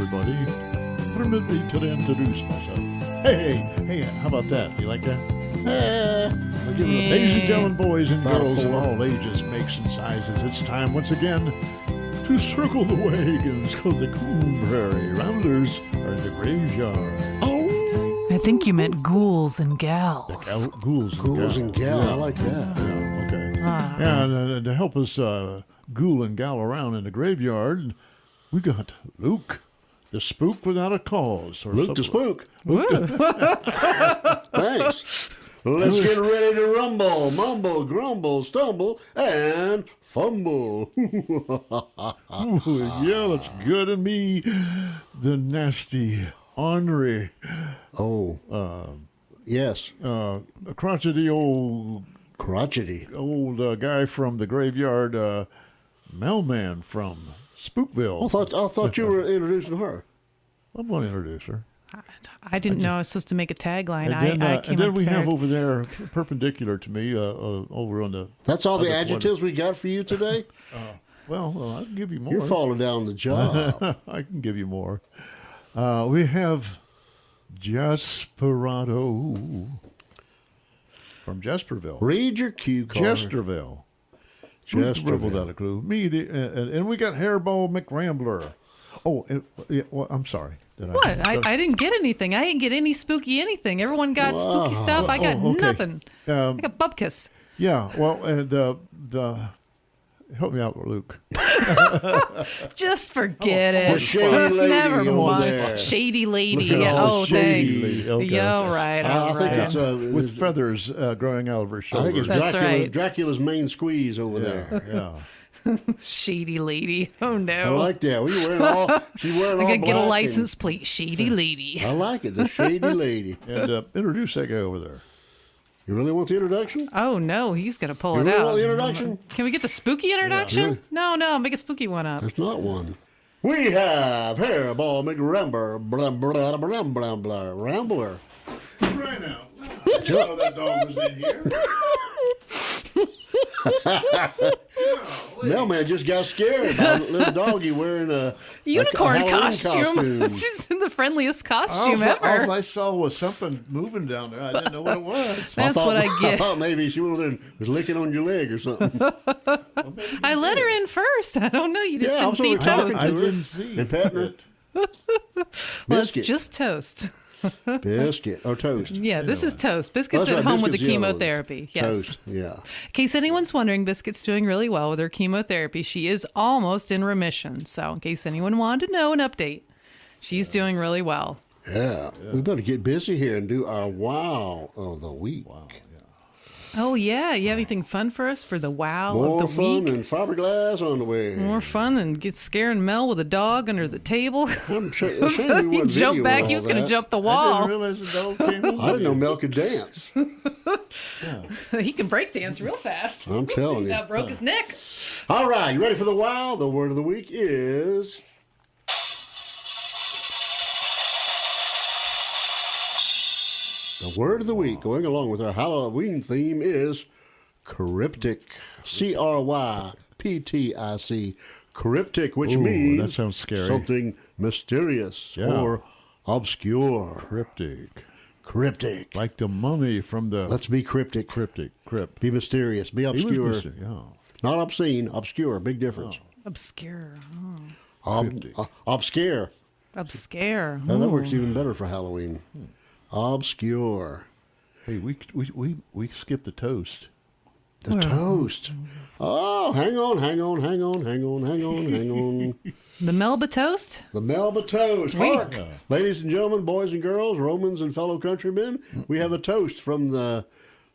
everybody. Permit me to introduce myself. Hey, how about that? You like that? Ladies and gentlemen, boys and girls of all ages, makes and sizes, it's time once again to circle the wagons because the Coon Prairie Ramblers are in the graveyard. I think you meant ghouls and gals. Ghouls and gals. Yeah, I like that. Yeah, okay. Yeah, and to help us ghoul and gal around in the graveyard, we got Luke, the spook without a cause. Or Luke the spook. Thanks. Let's get ready to rumble, mumble, grumble, stumble, and fumble. Ooh, yeah, that's good. And me, the nasty, ornery. Yes. Crotchety old guy from the graveyard, mailman from Spookville. I thought you were introducing her. I'm going to introduce her. I didn't know I was supposed to make a tagline. And then, I we have over there, perpendicular to me, over on the... That's all the adjectives we got for you today? Well, I can give you more. You're falling down the job. I can give you more. We have Jasperado from Jesperville. Read your cue card. Jesterville. Without a clue. Me, and we got Hairball McRambler. Oh, well, I'm sorry. I didn't get anything. I didn't get any spooky anything. Everyone got spooky stuff. I got nothing. I got bupkis. Yeah, well, and help me out, Luke. Just forget it. The shady lady Never over mind. there. Shady lady. Shady Thanks. lady. Okay. Yeah, all right. I think it's with feathers growing out of her I shoulders. think it's That's right. Dracula's main squeeze over there. Yeah. Shady lady. Oh no. I like that. She's wearing I all gotta get a black license plate. Shady lady. I like it. The shady lady. And introduce that guy over there. You really want the introduction? Oh no, he's gonna pull You it really out. want the introduction? Can we get the spooky introduction? Yeah. No, make a spooky one up. There's not one. We have Hairball McRambler, Rambler. Right now. I didn't know that dog was in here. Mailman just got scared by a little doggy wearing a Unicorn a costume. She's in the friendliest costume All ever. I saw was something moving down there. I didn't know what it was. That's what I I get. thought maybe she went over there and was licking on your leg or something. I let her in first. I don't know. You just Yeah, didn't see I'm sorry, toast. I didn't see And patting her. Well, it's Biscuit. just toast. Biscuit. Or toast. Yeah, this is toast. Biscuit's That's at right, home with the Biscuit's the other one. chemotherapy. Yes. Toast, yeah. In case anyone's wondering, Biscuit's doing really well with her chemotherapy. She is almost in remission. So, in case anyone wanted to know an update, she's doing really well. Yeah. We better get busy here and do our wow of the week. Wow, yeah. Oh, yeah. You have anything fun for us for the wow More of the fun week? than fiberglass underwear. More fun than scaring Mel with a dog under the table. I'm sure He we wouldn't jumped video back. all He was going to that. jump the I wall. didn't realize the dog came over. I didn't know Mel could dance. He can break dance real fast. I'm telling you. That broke his neck. All right, you ready for the wow? The word of the week is... The word of the week, going along with our Halloween theme, is cryptic. C-R-Y-P-T-I-C. Cryptic, which Ooh, means that sounds scary. something mysterious Yeah. or obscure. Cryptic. Like the mummy from the... Let's be cryptic. Crypt. Be mysterious. Be obscure. Yeah. Not obscene. Obscure. Big difference. Obscure. Obscure. Obscure. Now, that works even better for Halloween. Obscure. Hey, we skipped the toast. The toast. Oh, hang on. The Melba toast? The Melba toast. Hark. Ladies and gentlemen, boys and girls, Romans and fellow countrymen, we have a toast from the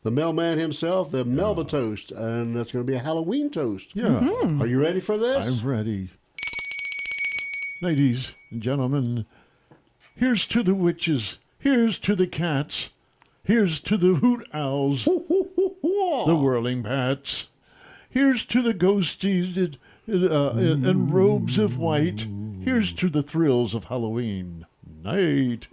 mailman himself, the Melba toast. And that's going to be a Halloween toast. Yeah. Are you ready for this? I'm ready. Ladies and gentlemen, here's to the witches, here's to the cats, here's to the hoot owls, the whirling pats, here's to the ghosties in robes of white, here's to the thrills of Halloween night.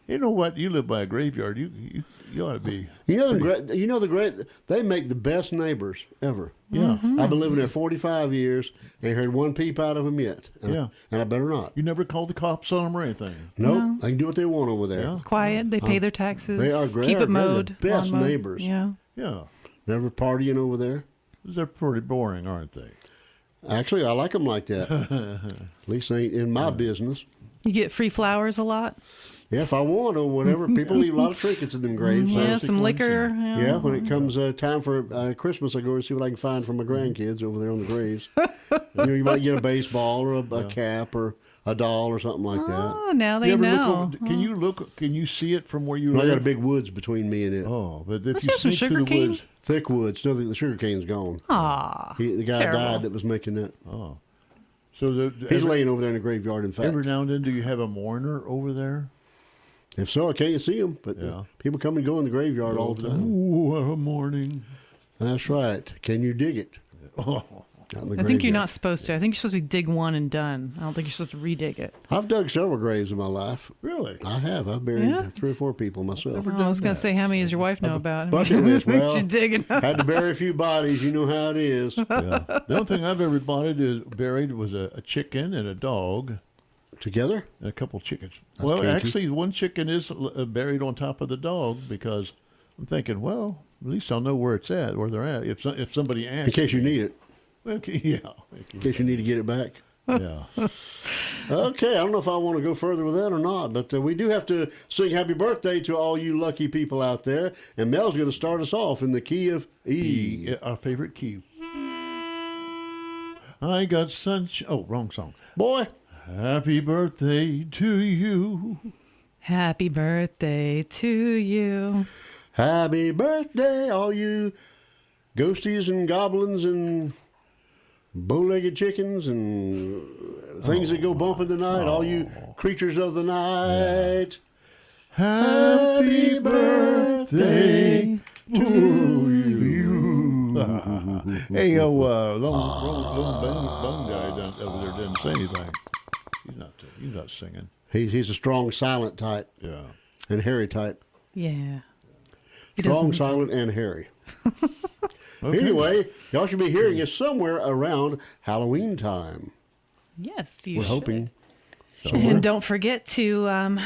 You know what? You live by a graveyard. You ought to be. You know the great. They make the best neighbors ever. Yeah. I've been living there 45 years. Ain't heard one peep out of them yet. Yeah. And I better not. You never called the cops on them or anything. Nope. No. They can do what they want over there. Yeah. Quiet. They pay their taxes. They are great. Keep it They're the mowed. best lawn mowed. neighbors. Yeah. Yeah. Never partying over there. They're pretty boring, aren't they? Actually, I like them like that. At least they ain't in my business. You get free flowers a lot. Yeah, if I want or whatever, people leave a lot of trinkets in them graves. Yeah, Plastic some ones liquor. Yeah, when it comes time for Christmas, I go and see what I can find for my grandkids over there on the graves. You might get a baseball or a cap or a doll or something like that. Oh, now they You ever know. Can you see it from where you I live? got a big woods between me and it. Oh, but if Let's you have some sneak through the sugar cane. woods. Thick woods. No, the sugar cane's gone. Aw, The guy terrible. died that was making that. Oh. So He's laying over there in the graveyard, in fact. every now and then, do you have a mourner over there? If so, I can't see him. But Yeah. people come and go in the graveyard all the time. Ooh, what a morning. That's right. Can you dig it? Oh. Out in the I think you're graveyard. not supposed to. I think you're supposed to be dig one and done. I don't think you're supposed to redig it. I've dug several graves in my life. Really? I have. I've buried Yeah? 3 or 4 people myself. Oh, I was going to say, how many does your wife know about? Bucket list. Well, You're digging up. had to bury a few bodies. You know how it is. Yeah. The only thing I've ever buried was a chicken and a dog Together? and a couple chickens. That's well, kinky. actually, one chicken is buried on top of the dog because I'm thinking, well, at least I'll know where it's at, where they're at. If somebody asks. In case you need it. Okay, yeah. In case you need to get it back. Yeah. Okay, I don't know if I want to go further with that or not, but we do have to sing happy birthday to all you lucky people out there. And Mel's going to start us off in the key of E. Our favorite key. I got sunshine. Oh, wrong song. Boy, Happy birthday to you. Happy birthday to you. happy birthday, all you ghosties and goblins and bow-legged chickens and things that go bump in the night, all you creatures of the night. Happy birthday to you. Hey, Lone Bone guy over there didn't say anything. He's not singing. He's a strong, silent type Yeah. and hairy type. Yeah. He Strong, doesn't- silent, and hairy. Okay. Anyway, y'all should be hearing us somewhere around Halloween time. Yes, you We're should. hoping. And don't forget to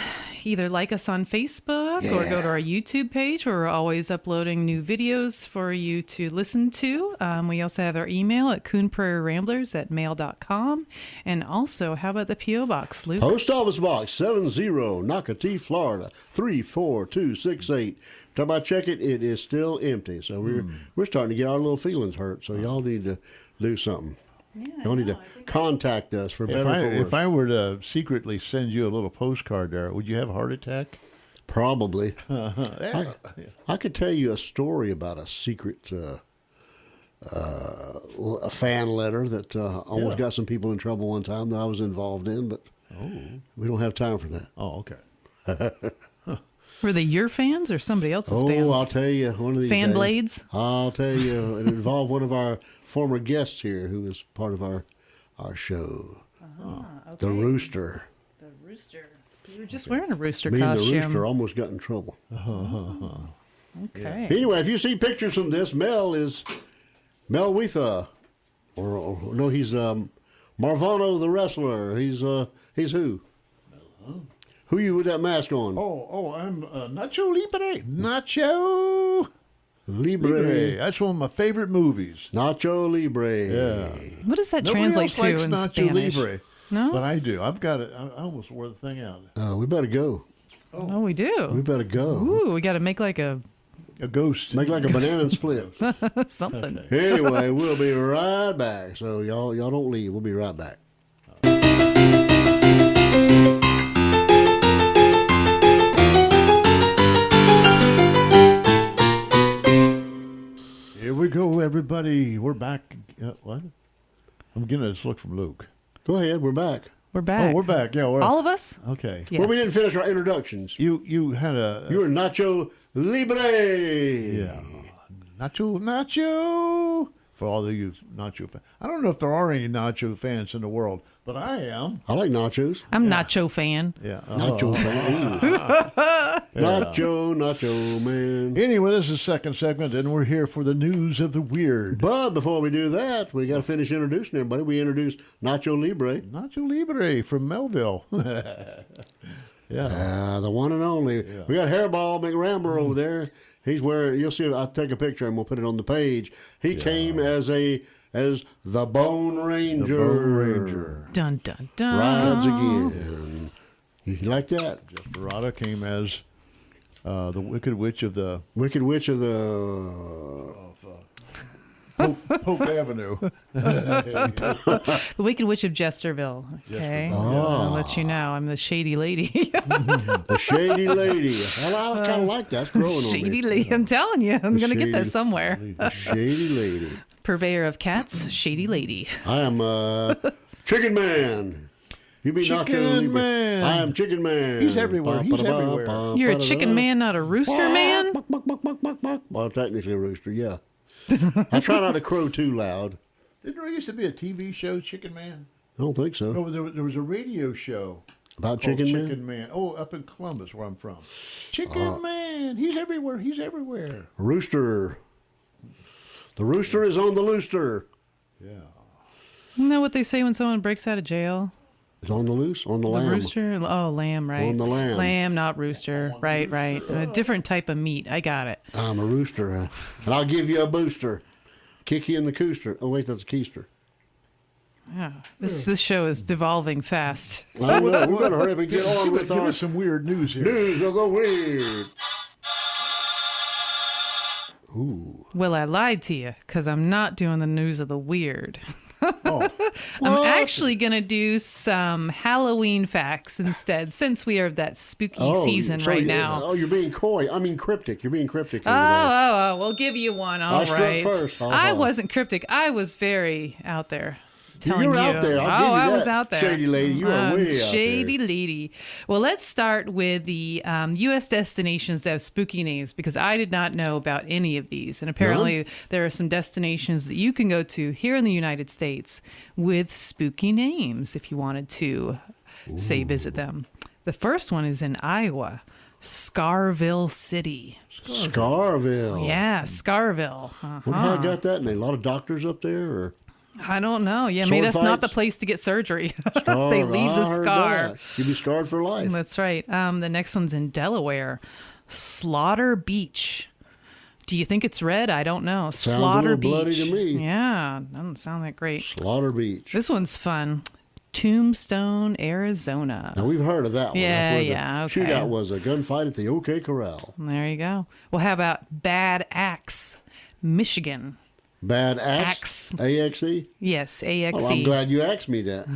either like us on Facebook or go to our YouTube page where we're always uploading new videos for you to listen to. We also have our email at coonprairieramblers@mail.com. And also, how about the P.O. Box, Luke? Post Office Box 70, Nocatee, Florida 34268. Time I check it, it is still empty. So we're starting to get our little feelings hurt. So y'all need to do something. Y'all need to contact us for better or for worse. If I were to secretly send you a little postcard there, would you have a heart attack? Probably. Yeah. I could tell you a story about a secret a fan letter that almost got some people in trouble one time that I was involved in, but we don't have time for that. Oh, okay. Were they your fans or somebody else's fans? Oh, I'll tell you, one of these Fan days, blades? I'll tell you, it involved one of our former guests here who was part of our show, the Rooster. The rooster. You were just wearing a rooster Me and the costume. Rooster almost got in trouble. Okay. Anyway, if you see pictures from this, Mel Witha, or no, he's Marvano the wrestler. He's who? Who you with that mask on? I'm Nacho Libre. Nacho Libre. That's one of my favorite movies. Nacho Libre. Yeah. What does that Nobody translate else to likes in Nacho Spanish? Libre, No? but I do. I've got it. I almost wore the thing out. We better go. Oh, we We do. better go. Ooh, we got to make like a A ghost. Make like a banana and split. something. Anyway, we'll be right back. So y'all don't leave. We'll be right back. Here we go, everybody. We're back. What? I'm getting this look from Luke. Go ahead. We're back. We're back. Oh, we're back. Yeah, we're All of us? okay. Yes. Well, we didn't finish our introductions. You had a You were Nacho Libre. yeah. Nacho for all the you nacho fans. I don't know if there are any nacho fans in the world, but I am. I like nachos. I'm nacho fan. Yeah. Nacho fan. Nacho man. Anyway, this is the second segment, and we're here for the news of the weird. But before we do that, we got to finish introducing everybody. We introduced Nacho Libre. Nacho Libre from Melville. Yeah. The one and only. Yeah. We got Hairball McRambler over there. He's wearing. You'll see. I'll take a picture and we'll put it on the page. He came as the Bone Ranger. The Bone Ranger. Dun dun dun. Rides again. You like that? Barada came as the Wicked Witch of the Wicked Witch of the. Pope Avenue. The Wicked Witch of Jesterville. Okay. I'll let you know. I'm the shady lady. The Shady Lady. I kind of like that. It's growing on me. Shady lady. I'm telling you. I'm going to get shady that somewhere. The Shady Lady. Purveyor of cats, shady lady. I am Chicken Man. You be Chicken Nacho Libre. Man. I am Chicken Man. He's everywhere. He's everywhere. You're a chicken man, not a rooster man? Well, technically a rooster, yeah. I try not to crow too loud. Didn't there used to be a TV show, Chicken Man? I don't think so. No, there was a radio show About called Chicken Man? Chicken Man. Oh, up in Columbus, where I'm from. Chicken Man. He's everywhere. He's everywhere. Rooster. The rooster is on the looster. Yeah. Isn't that what they say when someone breaks out of jail? It's on the loose, on the The lamb. rooster? Oh, lamb, right. On the lamb. Lamb, not rooster. Right. A different type of meat. I got it. I'm a rooster. And I'll give you a booster. Kick you in the cooster. Oh, wait, that's a keister. Yeah. This show is devolving fast. I will. We're going to hurry up and get on with Give our us some weird news here. news of the weird. Ooh. Well, I lied to you because I'm not doing the news of the weird. Oh, I'm actually going to do some Halloween facts instead, since we are that spooky season so right now. Oh, you're being coy. I mean cryptic. You're being cryptic over there. Oh, we'll give you one. All I struck right. first. I wasn't cryptic. I was very out there. Telling You're you. out there. I'll give you I that, was out there. shady lady. You are way out Shady there. lady. Well, let's start with the U.S. destinations that have spooky names, because I did not know about any of these. And apparently there are some destinations that you can go to here in the United States with spooky names if you wanted to, say, visit them. The first one is in Iowa, Scarville City. Scarville. Yeah, Scarville. Wonder how I got that name. A lot of doctors up there, or I don't know. Yeah, Sword maybe that's not the fights? place to get surgery. scar. They leave the I heard scar. that. You'd be scarred for life. That's right. The next one's in Delaware, Slaughter Beach. Do you think it's red? I don't know. Sounds a Slaughter little Beach. bloody to me. Yeah, doesn't sound that great. Slaughter Beach. This one's fun. Tombstone, Arizona. Now we've heard of that one. Yeah, That's where yeah, the okay. shootout was a gunfight at the OK Corral. There you go. Well, how about Bad Axe, Michigan? Bad Axe. Axe. AXE. Yes, AXE. Oh, I'm glad you asked me that.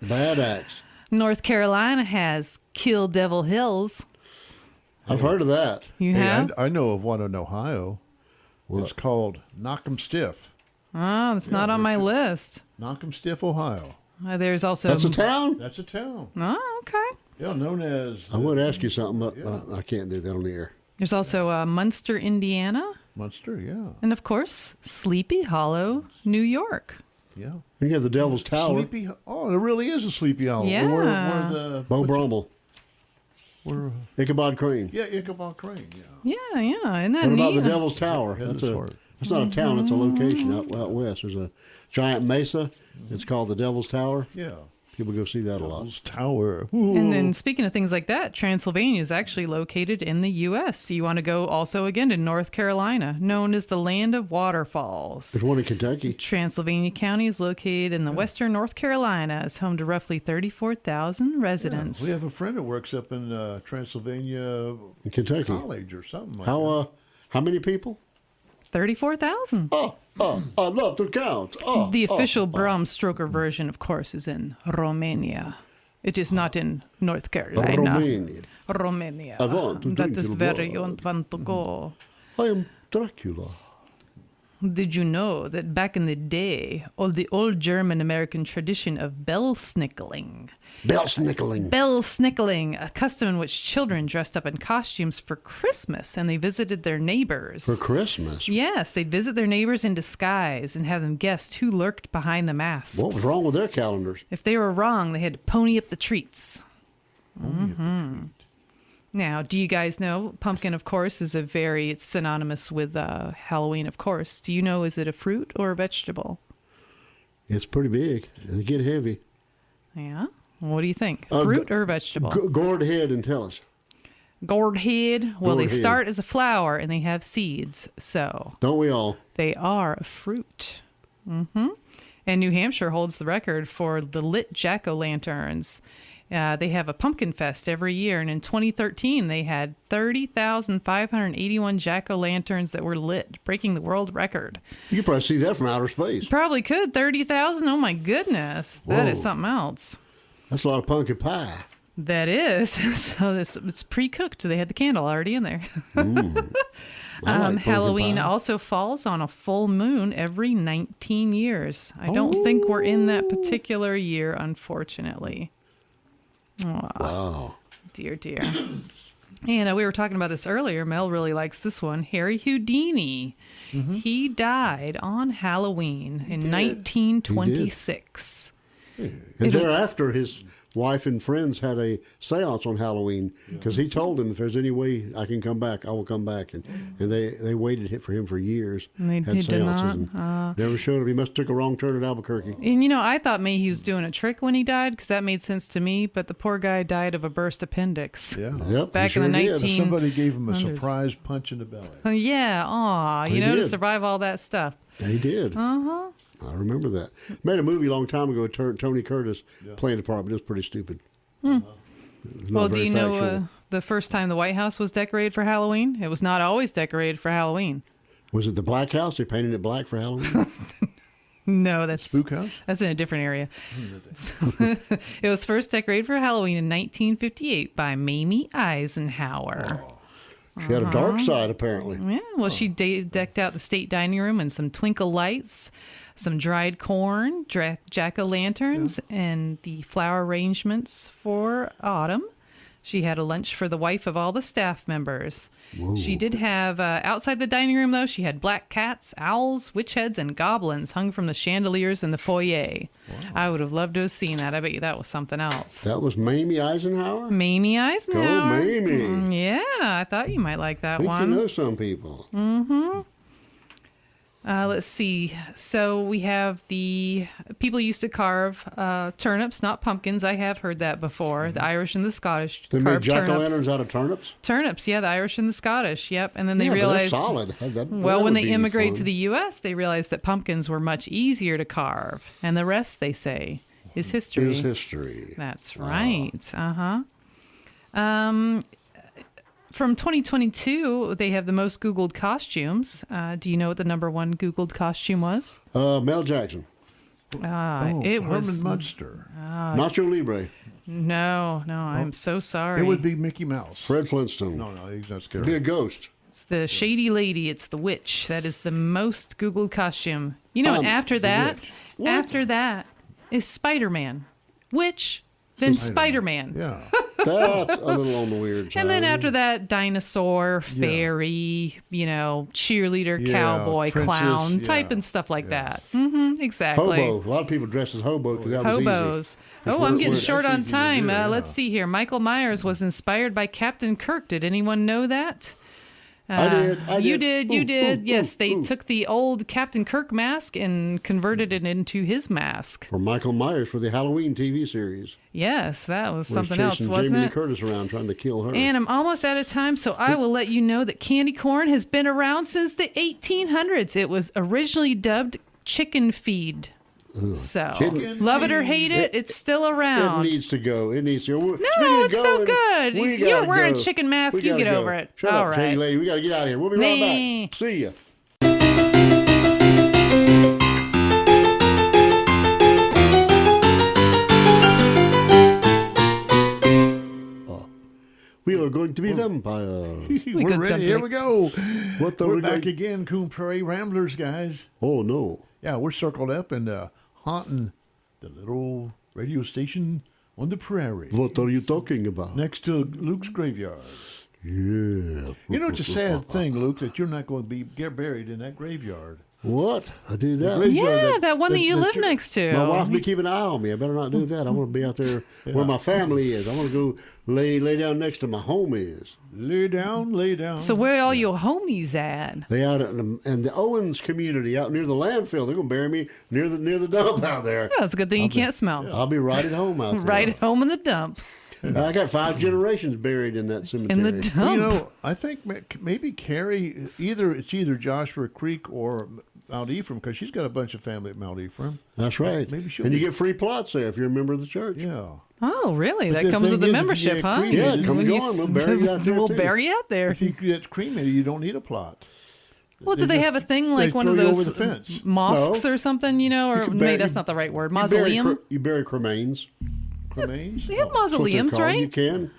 Bad Axe. North Carolina has Kill Devil Hills. I've heard of that. You hey, have? I know of one in Ohio. What? It's called Knock 'em Stiff. Oh, it's not on my list. Knock 'em Stiff, Ohio. There's also. That's a town? That's a town. Oh, okay. Yeah, known as I would ask you something, but I can't do that on the air. There's also Munster, Indiana, Munster. Yeah, and of course, Sleepy Hollow, New York. yeah. And you have the Devil's Tower. Sleepy. Oh, there really is a Sleepy Hollow. Yeah. Where the Bo Brummel. where, Ichabod Crane. yeah, Ichabod Crane. Yeah. Yeah. Isn't that What about neat? the Devil's Tower? Yeah, That's that's hard. It's not a town. It's a location out west. There's a giant mesa. It's called the Devil's Tower. Yeah. People go see that a lot. Devil's Tower. And then speaking of things like that, Transylvania is actually located in the U.S. So you want to go also again to North Carolina, known as the land of waterfalls. There's one in Kentucky. Transylvania County is located in the western North Carolina. It's home to roughly 34,000 residents. We have a friend that works up in Transylvania In Kentucky. College or something like that. How many people? 34,000. I love to count. The official Bram Stoker version, of course, is in Romania. It is not in North Carolina. Romania. Romania. I want to That drink is your very blood. want to go. I am Dracula. Did you know that back in the day, the old German-American tradition of bell snickling, Bell snickling. a custom in which children dressed up in costumes for Christmas and they visited their neighbors. For Christmas? Yes, they'd visit their neighbors in disguise and have them guess who lurked behind the masks. What was wrong with their calendars? If they were wrong, they had to pony up the treats. Now, do you guys know pumpkin, of course, is it's synonymous with Halloween, of course. Do you know, is it a fruit or a vegetable? It's pretty big. They get heavy. Yeah? What do you think? Fruit or vegetable? Gourd head and tell us. Gourd head. Well, Gourd they head. start as a flower and they have seeds. So Don't we all? they are a fruit. And New Hampshire holds the record for the lit jack-o'-lanterns. They have a pumpkin fest every year, and in 2013, they had 30,581 jack-o'-lanterns that were lit, breaking the world record. You can probably see that from outer space. Probably could. 30,000? Oh, my goodness. That Whoa. is something else. That's a lot of pumpkin pie. That is. So it's pre-cooked. They had the candle already in there. I like pumpkin Halloween pie. also falls on a full moon every 19 years. I don't think we're in that particular year, unfortunately. Wow. Dear, dear. And we were talking about this earlier. Mel really likes this one. Harry Houdini. He died on Halloween in 1926. And thereafter, his wife and friends had a seance on Halloween because he told them, if there's any way I can come back, I will come back. And they waited for him for years. And they had did seances not. and never showed up. He must have took a wrong turn at Albuquerque. And, you know, I thought maybe he was doing a trick when he died because that made sense to me. But the poor guy died of a burst appendix. Yeah. Yep, Back he in the sure did. 19 Somebody gave him a Hundreds. surprise punch in the belly. Yeah. Aw. He You know, to did. survive all that stuff. He did. I remember that. Made a movie a long time ago with Tony Curtis playing the part, but it was pretty stupid. Not Well, do very you know factual. the first time the White House was decorated for Halloween? It was not always decorated for Halloween. Was it the Black House? They painted it black for Halloween? No, that's Spook house? That's in a different area. It was first decorated for Halloween in 1958 by Mamie Eisenhower. She had a dark side, apparently. Yeah, well, she decked out the state dining room in some twinkle lights, some dried corn, jack-o'-lanterns, and the flower arrangements for autumn. She had a lunch for the wife of all the staff members. She did have, outside the dining room, though, she had black cats, owls, witch heads, and goblins hung from the chandeliers in the foyer. I would have loved to have seen that. I bet you that was something else. That was Mamie Eisenhower? Mamie Eisenhower. Go Mamie. Yeah, I thought you might like that I think one. you know some people. Let's see. So we have the people used to carve turnips, not pumpkins. I have heard that before. The Irish and the Scottish They made carved turnips. jack-o'-lanterns out of turnips? Turnips, yeah, the Irish and the Scottish. Yep. And then they Yeah, but they're realized, solid. That well, when would they be immigrated fun. to the U.S., they realized that pumpkins were much easier to carve, and the rest, they say, is history. Is history. That's right. From 2022, they have the most Googled costumes. Do you know what the number one Googled costume was? Mel Jackson. It Herman was Munster. Nacho Libre. no. I'm so sorry. It would be Mickey Mouse. Fred Flintstone. No, he's not scared. Be a ghost. It's the Shady Lady. It's the Witch. That is the most Googled costume. You know, and after that, is Spider-Man. Witch, then Spider-Man. Yeah. That's a little on the weird side. And then after that, dinosaur, fairy, cheerleader, Yeah, cowboy, princess, clown yeah. type and stuff like Yeah. that. Exactly. Hobo. A lot of people dress as hobo because that was Hobos. easy. Oh, We're- I'm getting we're- short on actually time. easy to do, Let's see here. Michael Myers was inspired by Captain Kirk. Did anyone know that? I did. You did. You Ooh, did. ooh, Yes, ooh, they ooh. took the old Captain Kirk mask and converted it into his mask. For Michael Myers for the Halloween TV series. Yes, that was Where he's something else, chasing wasn't Jamie Lee it? Curtis around trying to kill her. And I'm almost out of time, so I will let you know that candy corn has been around since the 1800s. It was originally dubbed chicken feed. So, Chicken love it or hate it, it's still It around. needs to go. It needs to go. No, it's so good. You're wearing chicken mask. You get over it. Shut All up, Shady right. Lady. We got to get out of here. We'll be right back. See ya. We are going to be vampires. We're got ready. something. Here we go. What the We're we back going- again, Coon Prairie Ramblers, guys. Oh, no. Yeah, we're circled up and haunting the little radio station on the prairie What are you talking about? next to Luke's graveyard. Yeah. You know, it's a sad thing, Luke, that you're not going to get buried in that graveyard. What? I do that? graveyard Yeah, that one that you live you're- next to. My wife be keeping an eye on me. I better not do that. I want to be out there where my family is. I want to go lay down next to my home is. Lay down, lay down. So where are all your homies at? They out in the Owens community out near the landfill. They're gonna bury me near the dump out there. Oh, it's a good thing you can't smell. I'll be right at home out there. Right at home in the dump. I got 5 generations buried in that cemetery. In the dump. You know, I think maybe Carrie, it's either Joshua Creek or Mount Ephraim, because she's got a bunch of family at Mount Ephraim. That's right. Maybe she'll and you be- get free plots there if you're a member of the church. Yeah. Oh, really? But That the comes with thing the is, if you membership, get huh? cremated- Yeah, come When join. We'll bury you out there, We'll too. bury you out there. If you get cremated, you don't need a plot. Well, do they just- have a thing they like one of throw you over those the fence. mosques No. or something, you know? You Or can maybe bury- that's not the right word. You bury Mausoleum? you bury cremains. Cremains? They have Oh. That's what they're mausoleums, called. right? You can.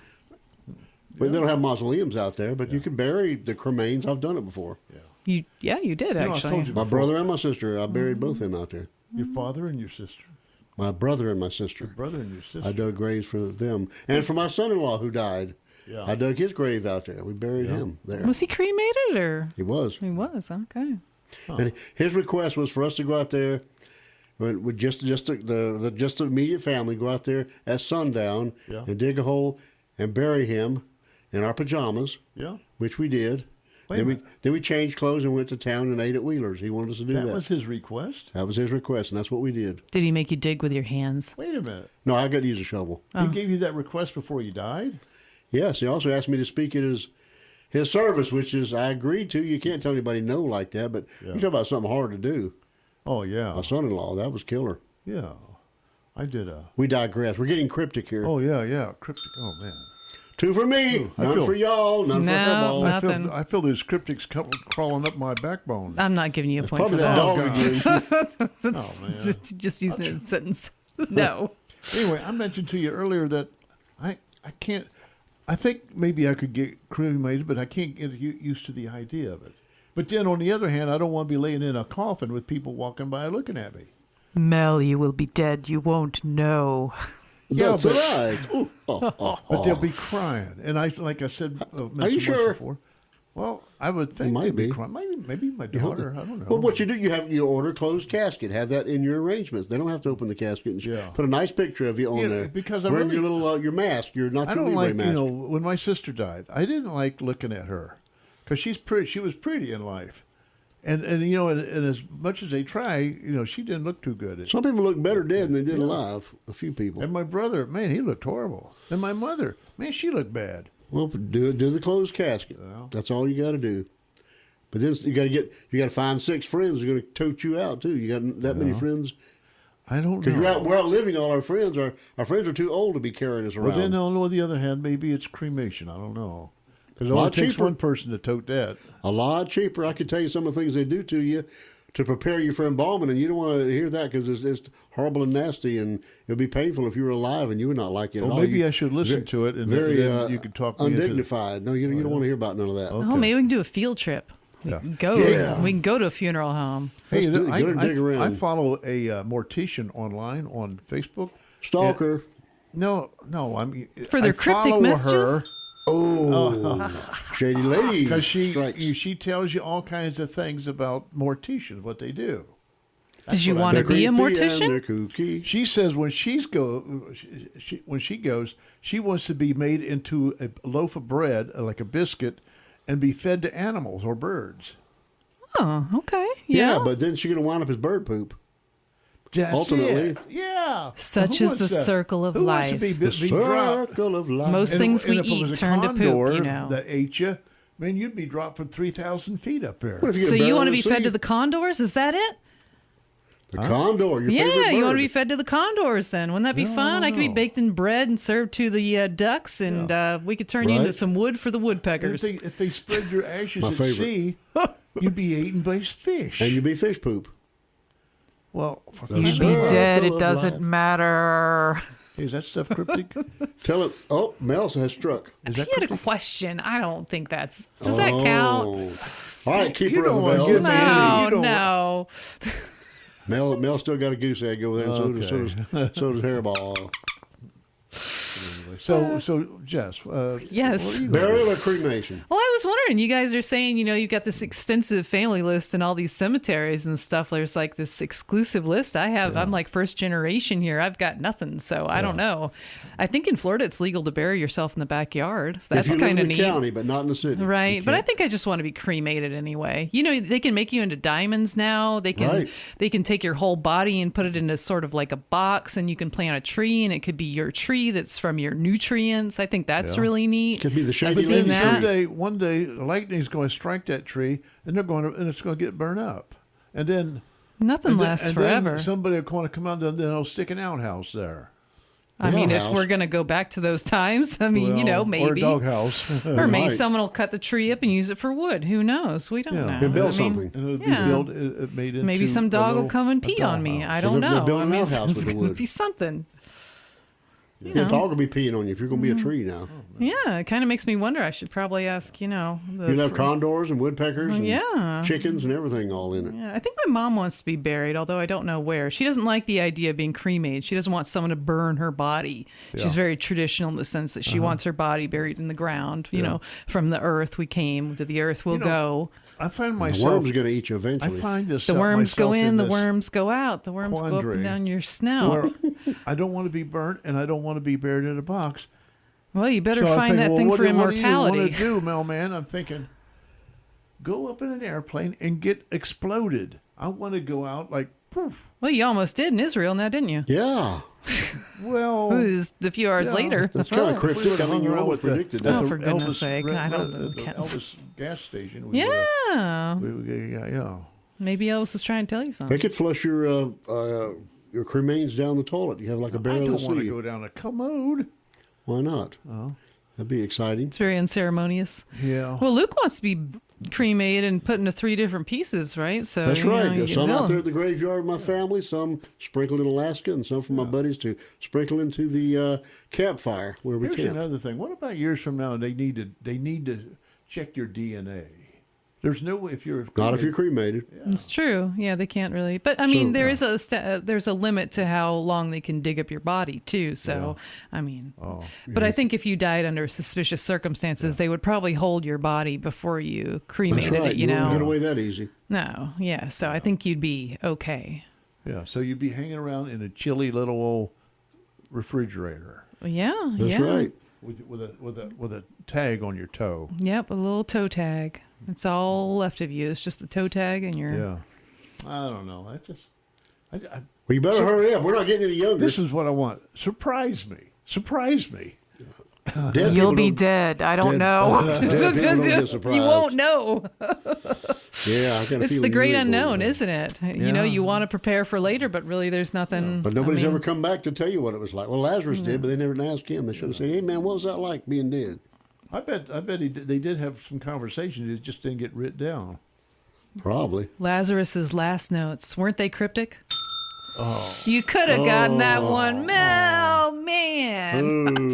But they don't have mausoleums out there, but you can bury the cremains. I've done it before. You did, I actually. told you My before. brother and my sister, I buried both of them out there. Your father and your sister. My brother and my sister. Brother and your sister. I dug graves for them. And for my son-in-law who died. Yeah. I dug his grave out there. We buried him there. Was he cremated or? He was. He was, okay. And his request was for us to go out there with just the immediate family, go out there at sundown Yeah. and dig a hole and bury him in our pajamas, Yeah. which we did. Wait a minute. Then we changed clothes and went to town and ate at Wheeler's. He wanted us to do that. That was his request? That was his request, and that's what we did. Did he make you dig with your hands? Wait a minute. No, I got to use a shovel. He gave you that request before you died? Yes, he also asked me to speak at his service, which is I agreed to. You can't tell anybody no like that, but you talk about something hard to do. Oh, yeah. My son-in-law, that was killer. Yeah. I did We digress. We're getting cryptic here. Oh, yeah. Cryptic. Oh, man. 2 for me, I none feel- for y'all, none No, for her ball. not- Nothing. I feel those cryptics crawling up my backbone. I'm not giving you a point Probably for that that. Oh, dog God. again. man. just using it in a sentence. No. Anyway, I mentioned to you earlier that I can't. I think maybe I could get cremated, but I can't get used to the idea of it. But then on the other hand, I don't want to be laying in a coffin with people walking by looking at me. Mel, you will be dead. You won't know. Yeah, That's but- right. Ooh, But they'll be crying, and like I said, mentioned once sure? Before, well, I would think might they'd be. crying. Maybe my daughter. I don't know. Well, what you do, you order closed casket. Have that in your arrangements. They don't have to open the casket. And Yeah. Put a nice picture of you on Yeah, there. because I wearing really- your little your mask. You're not I your don't Libre like mask. when my sister died. I didn't like looking at her because she's pretty. She was pretty in life, and and as much as they try, she didn't look too good. Some people look better dead than they did alive. A few people. And my brother, man, he looked horrible. And my mother, man, she looked bad. Well, do the closed casket. Well. That's all you got to do. But then you got to find 6 friends who are going to tote you out too. You got that many friends I don't because know. we're outliving all our friends. Our friends are too old to be carrying us around. But then on the other hand, maybe it's cremation. I don't know. Because it A lot only takes cheaper. one person to tote that. A lot cheaper. I can tell you some of the things they do to you to prepare you for embalming, and you don't want to hear that because it's horrible and nasty, and it'll be painful if you were alive and you would not like it Well, at all. maybe You- I should listen to it, and very then you could talk me into it. undignified. No, you don't want to hear about none of that. Okay. Oh, maybe we can do a field trip. We Yeah. can go. Yeah. We can go to a funeral home. Hey, Let's do it. Go and dig I around. follow a mortician online on Facebook. Stalker. No, For their I cryptic follow messages? her Shady lady. because Strikes. she tells you all kinds of things about morticians, what they do. Did you what I want to They're be a creepy and mortician? they're kooky. She says when when she goes, she wants to be made into a loaf of bread, like a biscuit, and be fed to animals or birds. Oh, okay. Yeah, Yeah. but then she's going to wind up as bird poop. That's Ultimately. it. Yeah. Such Who is wants the that? circle of Who wants to life. be The dropped? circle of life. Most things we if it was eat a turn to poop, condor you know. that ate you, man, you'd be dropped from 3,000 feet up there. What if you get So a you barrel want to of be the fed sea? to the condors? Is that it? The condor, your favorite Yeah, bird. you want to be fed to the condors then. Wouldn't that be fun? I could be no. baked in bread and served to the ducks, and we could turn you into Right. some wood for the And woodpeckers. if they spread your ashes My at favorite. sea, you'd be eaten by fish. And you be fish poop. Well, The You'd be circle dead. It of doesn't life. matter. Is that stuff cryptic? Tell it. Oh, Mel has struck. Is He that had a cryptic? question. I don't think that's. Does that count? All right, keep You her don't on the wanna bell. give me any- No, you don't- no. Mel still got a goose egg over there, and so does Hairball. So Jess. Yes. what are you gonna do? Burial or cremation? Well, I was wondering, you guys are saying, you've got this extensive family list and all these cemeteries and stuff. There's like this exclusive list I have. I'm like first generation here. I've got nothing. So I don't know. I think in Florida, it's legal to bury yourself in the backyard. So If that's you live kind in of the neat. county, but not in the city. Right. But I think I just want to be cremated anyway. They can make you into diamonds now. They can Right. they can take your whole body and put it into sort of like a box, and you can plant a tree, and it could be your tree that's from your nutrients. I think that's really neat. Could be the shape I've of seen the that. One day, lightning's going to strike that tree, and it's going to get burned up, and then Nothing lasts and forever. Then somebody will want to come out, and then they'll stick an outhouse there. I mean, if Doghouse. we're going to go back to those times, I mean, Or a maybe. doghouse. Or maybe Right. someone will cut the tree up and use it for wood. Who knows? We don't know. And build I mean, something. And it'll Yeah. be built, made into Maybe some a dog will little- come and a pee on me. dollhouse. I don't They're know. building I an mean, outhouse it's with the going to wood. be something. The dog will be peeing on you if you're going to be a tree now. Yeah, it kind of makes me wonder. I should probably ask, the You'll have condors and woodpeckers and yeah. chickens and everything all in it. Yeah, I think my mom wants to be buried, although I don't know where. She doesn't like the idea of being cremated. She doesn't want someone to burn her body. She's very traditional in the sense that she wants her body buried in the ground. From the earth we came, to the earth we'll go. I find The myself. worm's going to eat you I eventually. find this. The worms go in, the this worms go out. The worms go up quandary and down your snout. where I don't want to be burnt, and I don't want to be buried in a box. Well, you better So I'm find thinking, that well, thing what for do- immortality. What do you want to do, mailman? I'm thinking, go up in an airplane and get exploded. I want to go out like, poof. Well, you almost did in Israel now, didn't you? Yeah, Well, It was a few hours Yeah, later. that's kind of we cryptic. would've I mean, hung you around always with predicted Oh, that. for goodness sake. I don't know. the Can't- Elvis gas station. We Yeah. yeah. Maybe Elvis was trying to tell you something. They could flush your cremains down the toilet. You have like a I barrel don't of want to sea. go down a commode. Why not? Oh, That'd be exciting. It's very unceremonious. yeah. Well, Luke wants to be cremated and put into 3 different pieces, right? So That's right. you There's can some bill out there him. at the graveyard of my family, some sprinkled in Alaska, and some from my buddies to sprinkle into the campfire where we Here's camp. another thing. What about years from now? They need to check your DNA. There's no way if you're Not if you're cremated. It's true. Yeah, they can't really. But I mean, So, there is there's a limit to how long they can dig up your body too. So I mean, but I think if you died under suspicious circumstances, they would probably hold your body before you That's cremated right. it. You wouldn't know. get away that easy. No. Yeah. So I think you'd be okay. Yeah, so you'd be hanging around in a chilly little old refrigerator Yeah. That's yeah. right. with a tag on your toe. Yep. A little toe tag. It's all left of you. It's just the toe tag and your. Yeah, I don't know. I Well, you better hurry up. We're not getting any younger. this is what I want. Surprise me. Surprise me. Dead You'll people be don't- dead. I don't dead- know. dead people don't get You surprised. won't know. Yeah, I got a It's feeling the you great ain't going unknown, to. isn't it? You Yeah. know, you want to prepare for later, but really there's nothing. But nobody's I mean, ever come back to tell you what it was like. Well, Lazarus did, but they never asked him. They should have said, "Hey, man, what was that like being dead?" I bet they did have some conversations. It just didn't get written down. Probably. Lazarus's last notes, weren't they cryptic? Oh. You could have gotten that one. Mel, man.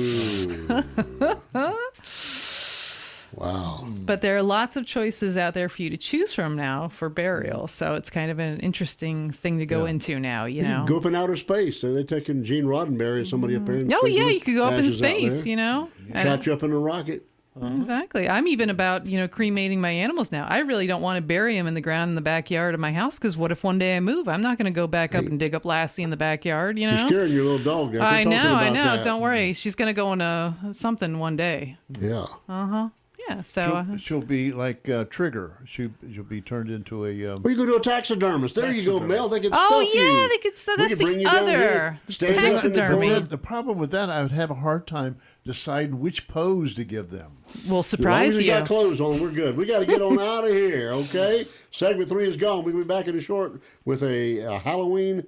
Wow. But there are lots of choices out there for you to choose from now for burial. So it's kind of an interesting thing to go into now, you You know. could go up in outer space. So they're taking Gene Roddenberry or somebody up there. and Oh, yeah, sprinkling you could go up in ashes out space, there. you know. Shot you up in a rocket. Exactly. I'm even about, cremating my animals now. I really don't want to bury them in the ground in the backyard of my house because what if one day I move? I'm not going to go back up and dig up Lassie in the backyard, you know? You're scaring your little dog there. I Quit talking know. about that. Don't worry. She's going to go into something one day. Yeah. Yeah. So, She'll be like Trigger. She'll be turned into a. Well, you go to a taxidermist. There you go, Mel. They can oh, stuff you. yeah. They could, We that's could bring the you down here, other stand you up in the taxidermy. pulpit. The problem with that, I would have a hard time deciding which pose to give them. Will As long as surprise you you. got clothes on, we're good. We got to get on out of here, okay? Segment 3 is gone. We'll be back in a short with a Halloween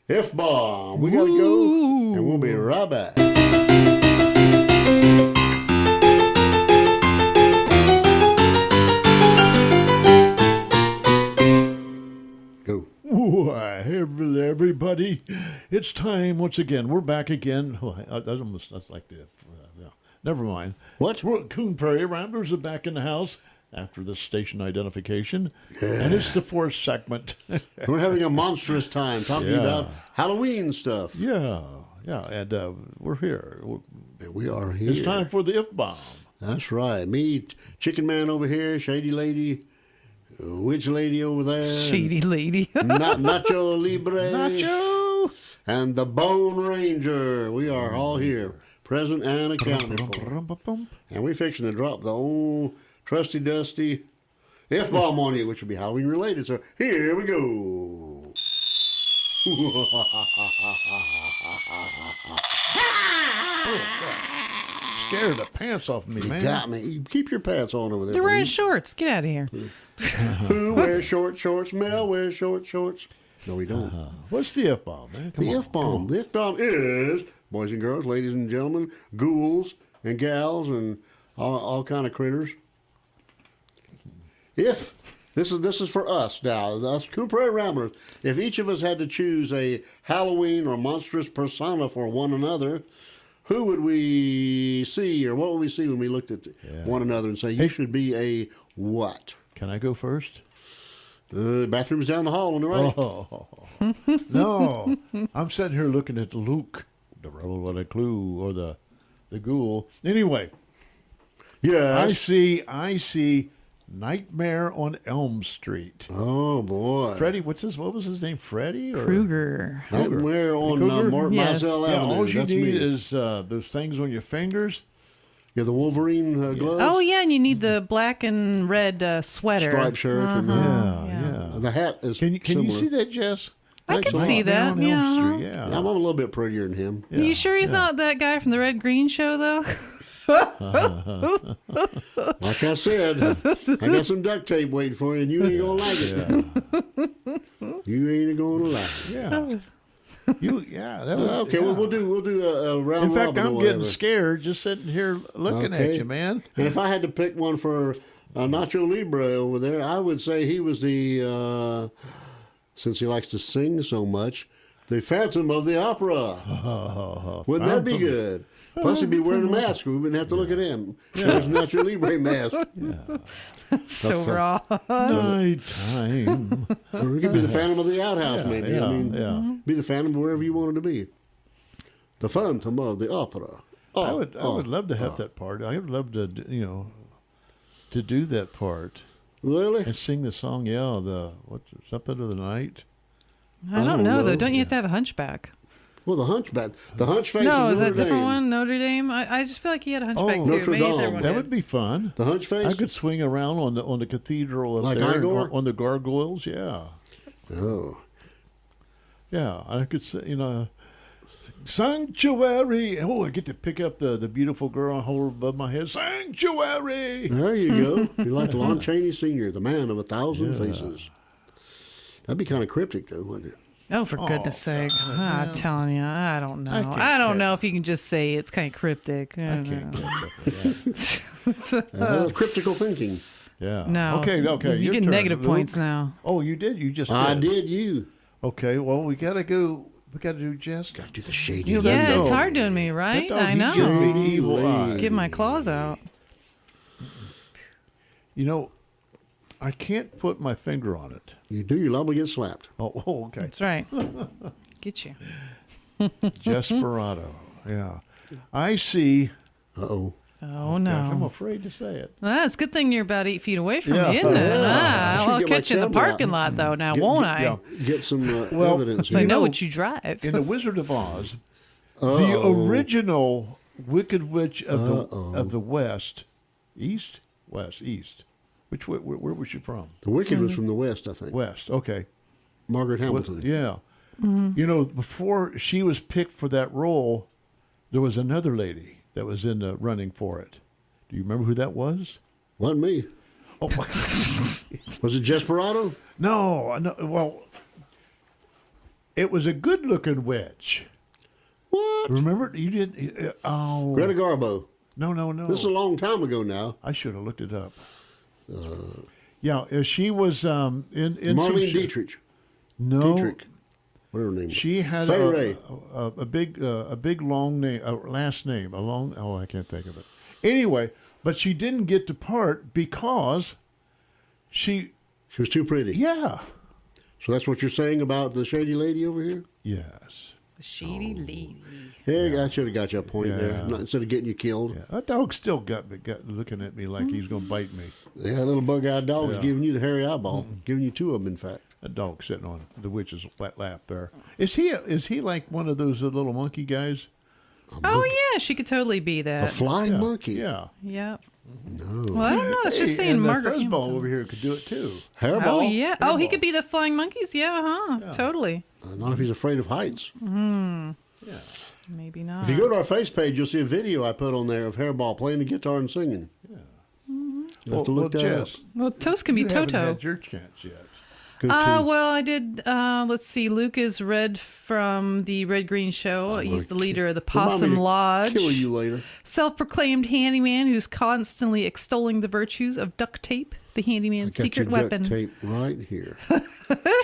F-bomb. We got to go, and we'll be right back. Go. Why, hello everybody. It's time once again. We're back again. Oh, that's like the. Yeah. Never mind. What? Coon Prairie Ramblers are back in the house after the station identification, and it's the fourth segment. We're having a monstrous time talking about Halloween stuff. Yeah, and we're here. And we are here. It's time for the If-Bomb. That's right. Me, Chicken Man over here, Shady Lady, Witch Lady over there. Shady Lady. Nacho Libre. Nacho! And the Bone Ranger. We are all here, present and accounted for. And we're fixing to drop the old trusty dusty F-bomb on you, which will be Halloween related. So here we go. Scared the pants off me, man. You got me. You keep your pants on over there. You're wearing please. shorts. Get out of here. Who wears shorts? Mel wears shorts. No, we don't. What's the F-bomb, man? Come The on. F-bomb. The F-bomb is, boys and girls, ladies and gentlemen, ghouls and gals and all kind of critters. If this is for us now, us Coon Prairie Ramblers, if each of us had to choose a Halloween or monstrous persona for one another, who would we see, or what would we see when we looked at one another and say, you should be a what? Can I go first? Bathroom's down the hall on the right. Oh. No. I'm sitting here looking at Luke, the rebel with a clue, or the ghoul. Anyway, Yes. I see Nightmare on Elm Street. Oh, boy. Freddie, what was his name? Freddie? Or? Krueger. Nightmare on Krueger? Yes. Mazel Yeah, Avenue. all you That's need me. is those things on your fingers. Yeah, the Wolverine gloves. Oh, yeah, and you need the black and red sweater. Striped shirt. And Yeah. the hat is Can you similar. see that, Jess? I can Nightmare see that, Nightmare on Elm Street, Yeah, yeah. I'm a little bit prettier than him. Are you sure he's not that guy from the Red Green Show, though? Like I said, I got some duct tape waiting for you, and you ain't gonna like it. You ain't gonna like it. Yeah. That was, Okay, well we'll do a round In fact, robin or I'm whatever. getting scared just sitting here looking at Okay. you, man. And if I had to pick one for Nacho Libre over there, I would say he was the since he likes to sing so much, the Phantom of the Opera. Wouldn't that be Phantom. good? Plus, he'd be wearing a mask. We wouldn't have to look at him. There's Nacho Libre mask. So raw. Nighttime. Or he could be the Phantom of the Outhouse, maybe. yeah, I mean, yeah. be the Phantom wherever you wanted to be. The Phantom of the Opera. I would love to have that part. I would love to, to do that part Really? and sing the song. Yeah, something of the night. I don't know, though. Don't you have to have a hunchback? Well, the Hunchback. The Hunchface No, is is that a Notre different Dame. one? Notre Dame? I just feel like he had a hunchback, too. Notre Maybe Dame. everyone That did. would be fun. The Hunchface? I could swing around on the cathedral up Like there, Igor? on the gargoyles. Yeah, Oh. yeah. I could say, Sanctuary. Oh, I get to pick up the beautiful girl and hold her above my head. Sanctuary. There you go. You're like Lon Chaney Sr., the man of 1,000 faces. That'd be kind of cryptic, though, wouldn't it? Oh, for goodness sake. I'm telling you, I don't know. can't I don't catch know if you can just say it's kind of cryptic. I I don't can't know. catch up with that. Cryptical thinking. Yeah. No. Okay. You're your getting turn, negative Luke. points now. Oh, you did. You just. I did you. Okay. Well, we gotta go. We gotta do Jess. Got to do the shady. You Yeah, know. it's hard doing me, right? That dog, I he know. gives me evil Holy. eyes. Get my claws out. I can't put my finger on it. You do, you're liable to get slapped. Oh, okay. That's right. Get you. Desperado. Yeah. I see. Uh-oh. Oh, Gosh, I'm no. afraid to say it. Well, it's a good thing you're about 8 feet away from Yeah. me, isn't it? Yeah. I Well, should I'll get my catch you in the camera parking out. lot, though, now, won't I? Yeah. Get some Well, evidence I here. know what you drive. In The Wizard of Oz, the Uh-oh. original Wicked Witch of the West, East. Which where was she from? The Wicked was from the West, I think. West. Okay. Margaret Hamilton. Yeah. Before she was picked for that role, there was another lady that was in the running for it. Do you remember who that was? Wasn't me. Oh, Was it Desperado? no. Well, it was a good-looking witch. What? Remember? You did. Oh. Greta Garbo. No. This is a long time ago now. I should have looked it up. Yeah, she was in Marlene some Dietrich. No, Dietrich. whatever her name. She had Fay Ray. a big long name, last name, I can't think of it. Anyway, but she didn't get to part because she was too pretty. Yeah. So that's what you're saying about the shady lady over here? Yes. The shady lady. Yeah, I should have got you a point there. Instead of getting you killed. Yeah. That dog still got looking at me like he's going to bite me. Yeah, that little bug-eyed dog is giving you the hairy eyeball. Giving you two of them, in fact. That dog sitting on the witch's wet lap there. Is he like one of those little monkey guys? Oh, yeah, she could totally be that. A flying monkey? Yeah. Yep. No. Well, I don't know. It's just saying and Margaret the fuzzball Hamilton. over here could do it too. Hairball? Oh, yeah. Oh, he Hairball. could be the flying monkeys. Yeah, huh? Totally. Not if he's afraid of heights. Yeah. Maybe not. If you go to our face page, you'll see a video I put on there of Hairball playing the guitar and singing. Yeah. You have to look that up. Jess, Well, Toast can be you haven't Toto. had your chance yet. Go to- Well, I did. Let's see. Luke is Red from the Red Green Show. He's the leader of the Remind me Possum to Lodge. Kill you later. Self-proclaimed handyman who's constantly extolling the virtues of duct tape, the handyman's Got secret your weapon. duct tape right here.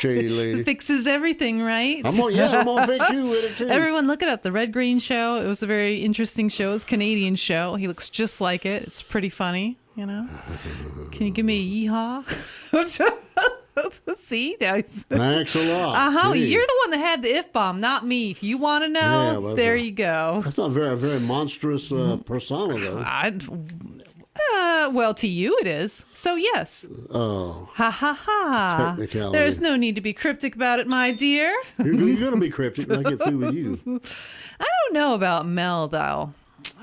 Shady lady. Fixes everything, right? I'm gonna fix you with it too. Everyone, look it up. The Red Green Show. It was a very interesting show. It's a Canadian show. He looks just like it. It's pretty funny. You know. Can you give me a yeehaw? See, now he's. Thanks a lot. Gee. You're the one that had the if bomb, not me. If you want to Yeah, know, well, there you go. That's not a very monstrous persona, though. Well, to you it is. So yes. Oh, Ha ha ha. Technicality. There's no need to be cryptic about it, my dear. you're going to be cryptic when I get through with you. I don't know about Mel though.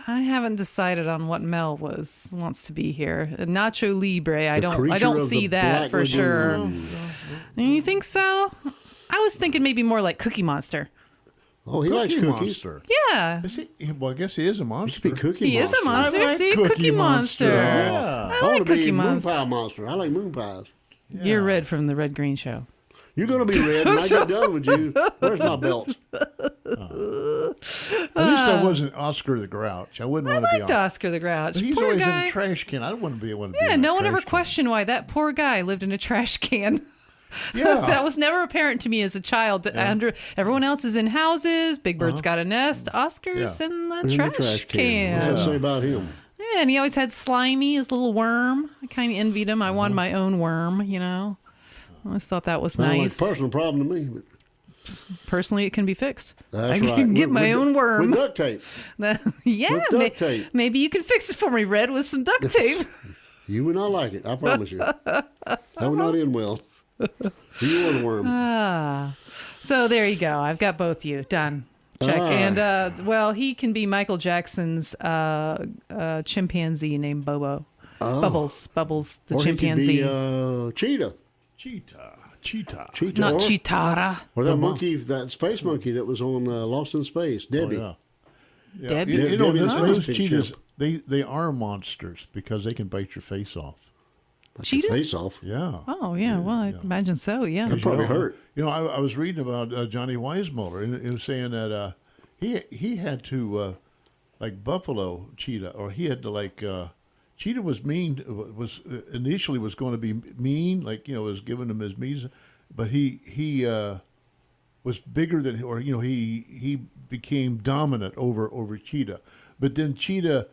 I haven't decided on what Mel wants to be here. Nacho Libre. I creature don't of see the that Black for sure. Lagoon. You think so? I was thinking maybe more like Cookie Monster. Oh, he likes cookies. Monster. Yeah. Is he? Well, I guess he is a He monster. should be Cookie He is a monster. I like See, Cookie Cookie Monster. Monster. I Yeah. I like want to be Cookie moon Monster. pie monster. I like moon pies. You're Red from the Red Green Show. You're going to be red when I get done with you. Where's my belt? At least I wasn't Oscar the Grouch. I wouldn't I want to be liked on. Oscar the Grouch. But he's Poor always guy. in a trash can. I don't want to be one. Yeah, no one ever questioned why that poor guy lived in a trash can. Yeah. That was never apparent to me as a child. Everyone else is in houses. Big Bird's got a nest. Oscar's Yeah. in the In the trash can. What does that say about him? Yeah, and he always had Slimy, his little worm. I kind of envied him. I wanted my own worm, you know. I always thought that was Sounds like nice. a personal problem to me. But Personally, it can be fixed. that's I right. can get With- my with- own worm. With duct tape. Yeah, With duct tape. maybe you can fix it for me, Red, with some duct tape. You would not like it. I promise you. That would not end well. You are the worm. So there you go. I've got both you done. Check. Ah. And well, he can be Michael Jackson's chimpanzee named Bobo. Bubbles, the Or chimpanzee. He could be, cheetah. Cheetah. Cheetah. Not or, Chitara. Or that monkey, that space monkey that was on Lost in Space, Debbie. Oh, yeah. Debbie. You know, Debbie the those Space cheetahs, Chimp. they are monsters because they can bite your face off. Bite your Cheetah? face off. Yeah. Oh yeah, well I imagine so. Yeah. That'd probably hurt. You know, I was reading about Johnny Weissmuller, and it was saying that he had to like buffalo cheetah, or he had to like cheetah was initially was going to be mean, like was giving him his means, but he was bigger than, or he became dominant over cheetah, but then cheetah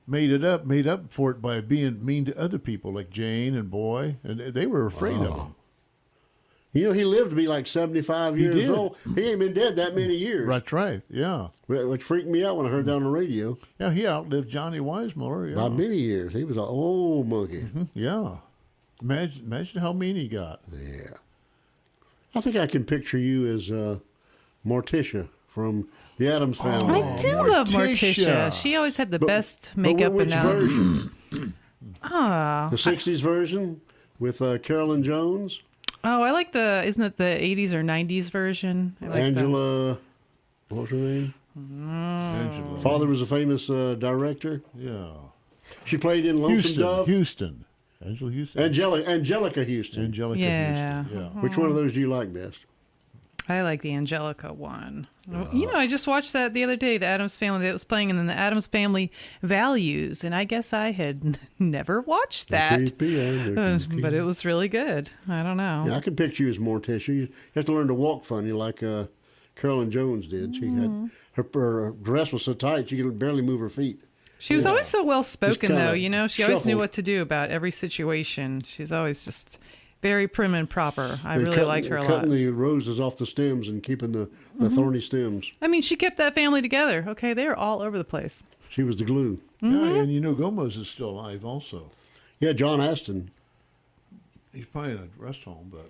made up for it by being mean to other people like Jane and Boy, and they were afraid of him. He lived to be like 75 years did. old. He ain't been dead that many years. Right, yeah. Which freaked me out when I heard that on the radio. Yeah, he outlived Johnny Weissmuller. Yeah. By many years. He was an old monkey. Yeah. Imagine how mean he got. Yeah. I think I can picture you as Morticia from the Addams Family. I do love Morticia. Morticia. She always had the best But makeup which and that. version? Ah. The 60s version with Carolyn Jones? Oh, I like isn't it the 80s or 90s version? I like Angela, what was her name? Angela. Father was a famous director. Yeah. She played in Lonesome Dove. Houston. Angela Houston. Angelica Houston. Angelica Yeah. Houston. Yeah. Which one of those do you like best? I like the Angelica one. You know, I just watched that the other day, the Addams Family that was playing, and then the Addams Family Values, and I guess I had never watched that. But it was really good. I don't know. Yeah, I can picture you as Morticia. You have to learn to walk funny like Carolyn Jones did. She had her dress was so tight she could barely move her feet. She was always so well spoken, though. You know, she always knew shuffled. what to do about every situation. She's always just very prim and proper. I really liked her a lot. Cutting the roses off the stems and keeping the thorny stems. I mean, she kept that family together. Okay, they were all over the place. She was the glue. Yeah, and you know Gomez is still alive also. Yeah, John Aston. He's probably in a rest home, but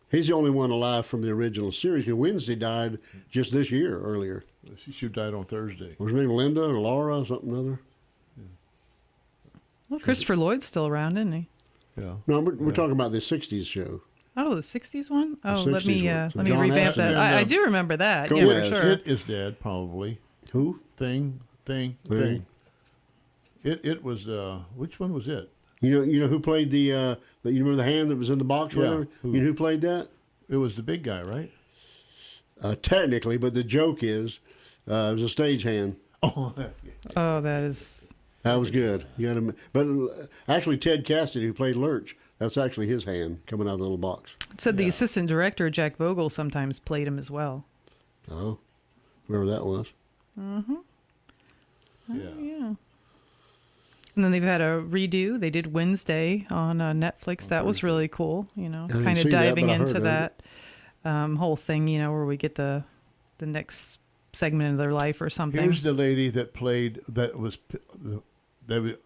He's the only one alive from the original series. And Wednesday died just this year, earlier. she died on Thursday. Was her name Linda or Laura or something other? Well, Christopher Lloyd's still around, isn't he? Yeah. No, we're talking about the 60s show. Oh, the 60s one? Oh, let 60s me one. let me John revamp Aston that. and, I do remember that. Go Yeah, ahead. for sure. It is dead, probably. Who? Thing. It was, which one was it? You know who played the you remember the hand that was in the box? Yeah. Whatever? Who? You know who played that? It was the big guy, right? Technically, but the joke is it was a stage hand. Oh, Oh, that is. That was good. You got to, but actually, Ted Cassidy, who played Lurch, that's actually his hand coming out of the little box. It said the assistant director, Jack Vogel, sometimes played him as well. Oh, whoever that was. yeah. Yeah. And then they've had a redo. They did Wednesday on Netflix. That was really cool. You know, didn't kind see of that, diving but I heard into of that whole thing. You know, where we get the next segment of their life or something. Here's the lady that played, that was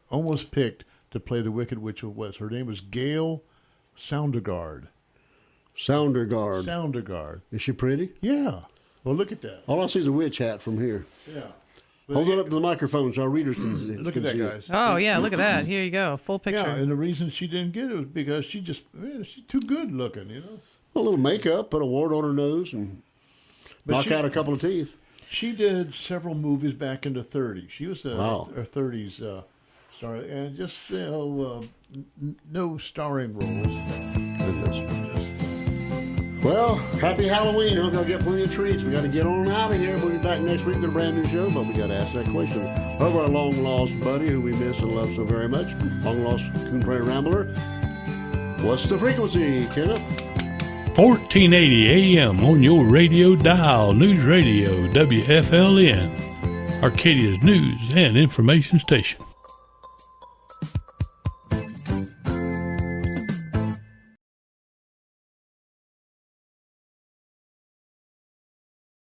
almost picked to play the Wicked Witch of West. Her name was Gail Soundergaard. Soundergaard. Is she pretty? Yeah. Well, look at that. All I see is a witch hat from here. Yeah. Hold it up to the microphone so our readers can Look can at that, see it. guys. Oh yeah, look at that. Here you go, full picture. Yeah, and the reason she didn't get it was because she's too good looking, you know. A little makeup, put a wart on her nose, and knock out a couple of teeth. She did several movies back in the 30s. She was a Wow. 30s star, and just no starring roles. Goodness. Well, happy Halloween. Hope y'all get plenty of treats. We got to get on out of here. We'll be back next week with a brand new show, but we got to ask that question of our long lost buddy who we miss and love so very much, long lost Coon Prairie Rambler. What's the frequency, Kenneth? 1480 AM on your radio dial. News Radio WFLN, Arcadia's news and information station.